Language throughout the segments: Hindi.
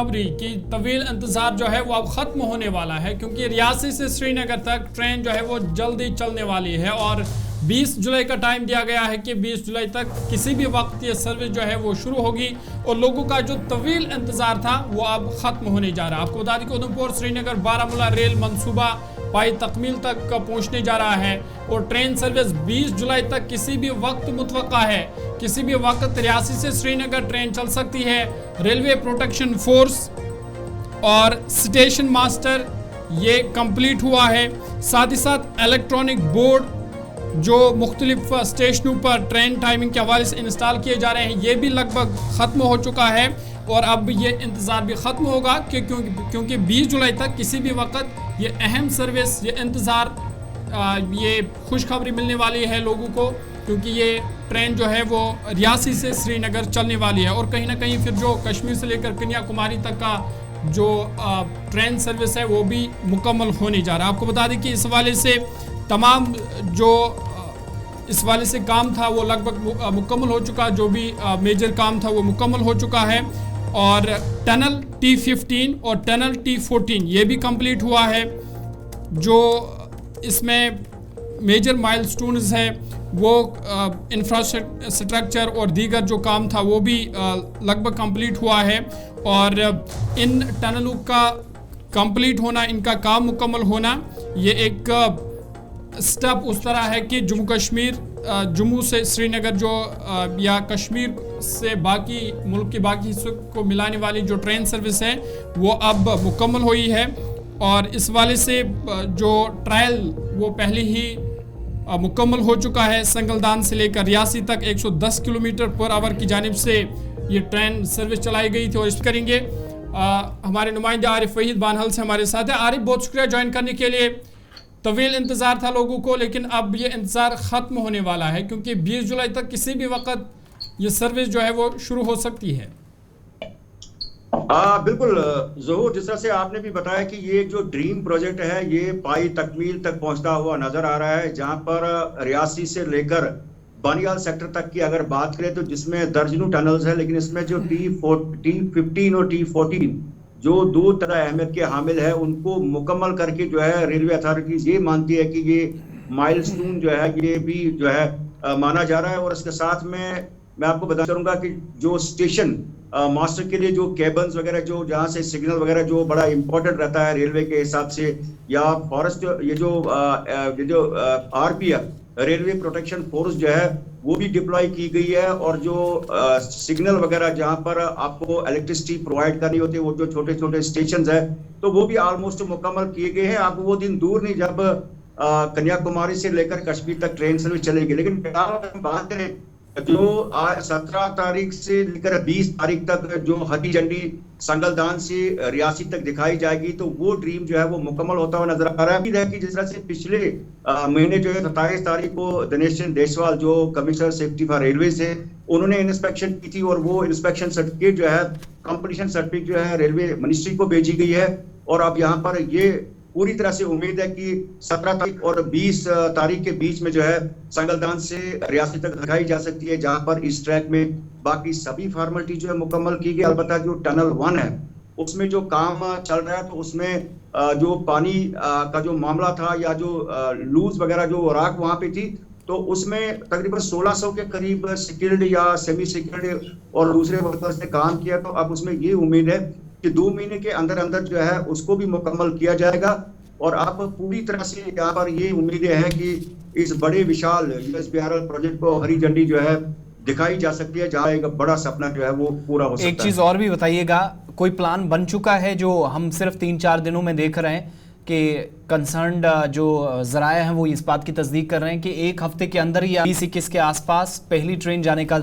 खबरी कि तवील इंतज़ार जो है वो अब ख़त्म होने वाला है, क्योंकि रियासी से श्रीनगर तक ट्रेन जो है वो जल्दी चलने वाली है और 20 जुलाई का टाइम दिया गया है कि 20 जुलाई तक किसी भी वक्त ये सर्विस जो है वो शुरू होगी और लोगों का जो तवील इंतज़ार था वो अब ख़त्म होने जा रहा है। आपको बता दें कि उधमपुर श्रीनगर बारामूला रेल मंसूबा पाई तकमील तक पहुंचने जा रहा है और ट्रेन सर्विस 20 जुलाई तक किसी भी वक्त मुतवक्का है। किसी भी वक्त रियासी से श्रीनगर ट्रेन चल सकती है। रेलवे प्रोटेक्शन फोर्स और स्टेशन मास्टर ये कंप्लीट हुआ है। साथ ही साथ इलेक्ट्रॉनिक बोर्ड जो मुख्तलिफ स्टेशनों पर ट्रेन टाइमिंग के हवाले से इंस्टॉल किए जा रहे हैं ये भी लगभग ख़त्म हो चुका है और अब ये इंतज़ार भी ख़त्म होगा क्योंकि 20 जुलाई तक किसी भी वक्त ये अहम सर्विस, ये इंतज़ार, ये खुशखबरी मिलने वाली है लोगों को, क्योंकि ये ट्रेन जो है वो रियासी से श्रीनगर चलने वाली है और कहीं ना कहीं फिर जो कश्मीर से लेकर कन्याकुमारी तक का जो ट्रेन सर्विस है वो भी मुकम्मल होने जा रहा है। आपको बता दें कि इस हवाले से तमाम जो इस वाले से काम था वो लगभग मुकम्मल हो चुका, जो भी मेजर काम था वो मुकम्मल हो चुका है और टनल T15 और टनल T14 ये भी कंप्लीट हुआ है। जो इसमें मेजर माइलस्टोन्स है वो इंफ्रास्ट्रक्चर और दीगर जो काम था वो भी लगभग कंप्लीट हुआ है और इन टनलों का कंप्लीट होना, इनका काम मुकम्मल होना ये एक स्टेप उस तरह है कि जम्मू कश्मीर, जम्मू से श्रीनगर जो या कश्मीर से बाकी मुल्क के बाकी हिस्सों को मिलाने वाली जो ट्रेन सर्विस है वो अब मुकम्मल हुई है और इस वाले से जो ट्रायल वो पहले ही मुकम्मल हो चुका है। संगलदान से लेकर रियासी तक 110 किलोमीटर पर आवर की जानिब से ये ट्रेन सर्विस चलाई गई थी और इस करेंगे हमारे नुमाइंदे आरिफ वहीद बानहल से हमारे साथ है। आरिफ, बहुत शुक्रिया ज्वाइन करने के लिए। तवील इंतज़ार था लोगों को, लेकिन अब ये इंतज़ार ख़त्म होने वाला है क्योंकि 20 जुलाई तक किसी भी वक्त ये सर्विस जो है वो शुरू हो सकती है। बिल्कुल ज़हूर, जिस तरह से आपने भी बताया कि ये जो ड्रीम प्रोजेक्ट है ये पाई तकमील तक पहुंचता हुआ नजर आ रहा है, जहां पर रियासी से लेकर बानियाल सेक्टर तक की अगर बात करें तो जिसमें दर्जनों टनल्स है, लेकिन इसमें जो T15 और T14 जो दो तरह अहमियत के हामिल है उनको मुकम्मल करके जो है रेलवे अथॉरिटीज ये मानती है कि ये माइलस्टोन जो है ये भी जो है माना जा रहा है। और इसके साथ में मैं आपको बता चलूंगा कि जो स्टेशन मास्टर के लिए जो केबल्स वगैरह जो जहाँ से सिग्नल वगैरह जो बड़ा इंपॉर्टेंट रहता है रेलवे के हिसाब से, या फॉरेस्ट ये जो RPF रेलवे प्रोटेक्शन फोर्स जो है वो भी डिप्लॉय की गई है और जो सिग्नल वगैरह जहां पर आपको इलेक्ट्रिसिटी प्रोवाइड करनी होती है वो जो छोटे छोटे स्टेशंस है तो वो भी ऑलमोस्ट मुकम्मल किए गए हैं। अब वो दिन दूर नहीं जब कन्याकुमारी से लेकर कश्मीर तक ट्रेन सर्विस चलेगी। लेकिन बात करें जो 17 तारीख से लेकर 20 तारीख तक जो हरी झंडी संगलदान से रियासी तक दिखाई जाएगी तो वो ड्रीम जो है वो मुकम्मल होता हुआ नजर आ रहा है कि जिस तरह से पिछले महीने जो है 27 तारीख को दिनेश चंद्र देसवाल जो कमिश्नर सेफ्टी फॉर रेलवे से उन्होंने इंस्पेक्शन की थी और वो इंस्पेक्शन सर्टिफिकेट जो है कंप्लीशन सर्टिफिकेट जो है रेलवे मिनिस्ट्री को भेजी गई है। और अब यहाँ पर ये पूरी तरह से उम्मीद है कि 17 तारीख और 20 तारीख के बीच में जो है संगलदान से रियासी तक दिखाई जा सकती है, जहां पर इस ट्रैक में बाकी सभी फॉर्मेलिटी जो है मुकम्मल की गई। अलबत्ता जो टनल 1 है उसमें जो काम चल रहा है तो उसमें जो पानी का जो मामला था या जो लूज वगैरह जो राख वहां पे थी तो उसमें तकरीबन 1600 के करीब स्किल्ड या सेमी स्किल्ड और दूसरे वर्कर्स ने काम किया। तो अब उसमें ये उम्मीद है कि 2 महीने के अंदर अंदर जो है उसको भी मुकम्मल किया जाएगा और अब पूरी तरह से यहाँ पर ये उम्मीदें हैं कि इस बड़े विशाल USBRL प्रोजेक्ट को हरी झंडी जो है दिखाई जा सकती है, जहाँ एक बड़ा सपना जो है वो पूरा हो सकता है। एक चीज और भी बताइएगा, कोई प्लान बन चुका है जो हम सिर्फ 3-4 दिनों में देख रहे हैं कि कंसर्न्ड जो जराए हैं वो इस बात की तस्दीक कर रहे हैं कि एक हफ्ते के अंदर या 20-21 के आसपास पहली ट्रेन जाने का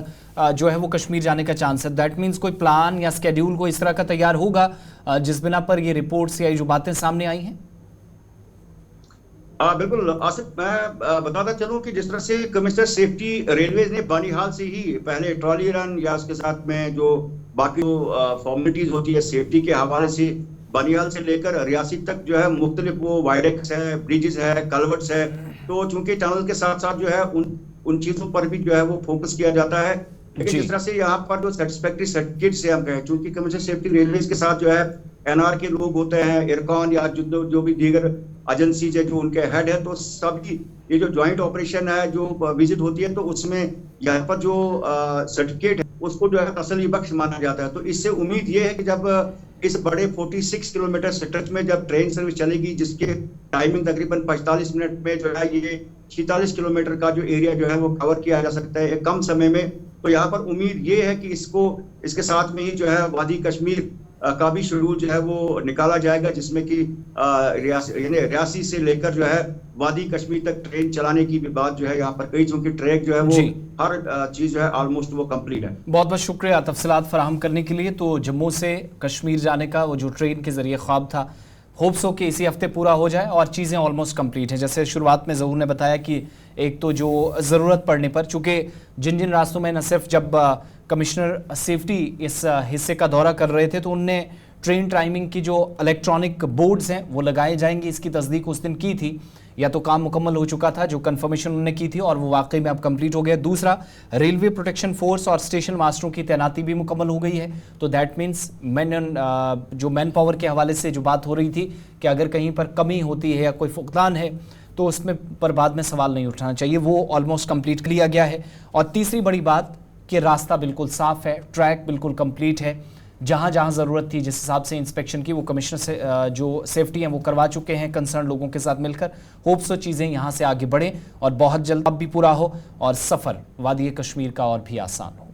जो है वो कश्मीर जाने का चांस है। दैट मीन्स कोई प्लान या स्केड्यूल को इस तरह का तैयार होगा जिस बिना पर ये रिपोर्ट्स या जो बातें सामने आई हैं? बिल्कुल आसिफ, मैं बताता चलूं कि जिस तरह से कमिश्नर सेफ्टी रेलवेज ने बानिहाल से ही पहले ट्रॉली रन या उसके साथ में जो बाकी फॉर्मेलिटीज होती है सेफ्टी के हवाले से बानिहाल से लेकर रियासी तक जो है मुख्तलिफ वो वायडेक्स है, ब्रिजेस है, कलवर्ट्स है, तो चूंकि टनल के साथ साथ जो है उन चीजों पर भी जो है वो फोकस किया जाता है। लेकिन जी। जिस तरह से यहाँ पर जो सेटिस्फैक्टरी सर्टिफिकेट से हम कहें, चूंकि कमिश्नर सेफ्टी रेलवे के साथ जो है एनआर के लोग होते हैं, इरकॉन या जो भी दीगर एजेंसीज है जो उनके हेड है, तो सभी ये जो ज्वाइंट ऑपरेशन है जो विजिट होती है, तो उसमें यहाँ पर जो सर्टिफिकेट है उसको जो है तसल्ली बख्श माना जाता है। तो इससे उम्मीद ये है कि जब इस बड़े 46 किलोमीटर स्ट्रेच में जब ट्रेन सर्विस चलेगी, जिसके टाइमिंग तकरीबन 45 मिनट में जो है ये 46 किलोमीटर का जो एरिया जो है वो कवर किया जा सकता है एक कम समय में, तो यहाँ पर उम्मीद ये है कि इसके साथ में ही जो है वादी कश्मीर का भी शेड्यूल जो है वो निकाला जाएगा, जिसमें कि रियासी से लेकर जो है वादी कश्मीर तक ट्रेन चलाने की भी बात जो है यहाँ पर कई, चूंकि ट्रैक जो है वो हर चीज जो है ऑलमोस्ट वो कंप्लीट है। बहुत बहुत शुक्रिया तफसीलात फराहम करने के लिए। तो जम्मू से कश्मीर जाने का वो जो ट्रेन के जरिए ख्वाब था, होप्स हो कि इसी हफ्ते पूरा हो जाए और चीज़ें ऑलमोस्ट कंप्लीट हैं। जैसे शुरुआत में ज़हूर ने बताया कि एक तो जो ज़रूरत पड़ने पर, चूँकि जिन जिन रास्तों में न सिर्फ जब कमिश्नर सेफ्टी इस हिस्से का दौरा कर रहे थे तो उनने ट्रेन टाइमिंग की जो इलेक्ट्रॉनिक बोर्ड्स हैं वो लगाए जाएंगे, इसकी तस्दीक उस दिन की थी, या तो काम मुकम्मल हो चुका था जो कंफर्मेशन उन्होंने की थी और वो वाकई में अब कंप्लीट हो गया। दूसरा, रेलवे प्रोटेक्शन फोर्स और स्टेशन मास्टरों की तैनाती भी मुकम्मल हो गई है। तो दैट मीन्स जो मैन पावर के हवाले से जो बात हो रही थी कि अगर कहीं पर कमी होती है या कोई फुकदान है तो उसमें पर बाद में सवाल नहीं उठाना चाहिए, वो ऑलमोस्ट कंप्लीट लिया गया है। और तीसरी बड़ी बात कि रास्ता बिल्कुल साफ है, ट्रैक बिल्कुल कंप्लीट है, जहाँ जहाँ ज़रूरत थी जिस हिसाब से इंस्पेक्शन की वो कमिश्नर से जो सेफ्टी हैं वो करवा चुके हैं कंसर्न लोगों के साथ मिलकर। होप्स चीज़ें यहाँ से आगे बढ़ें और बहुत जल्द अब भी पूरा हो और सफ़र वादी कश्मीर का और भी आसान हो।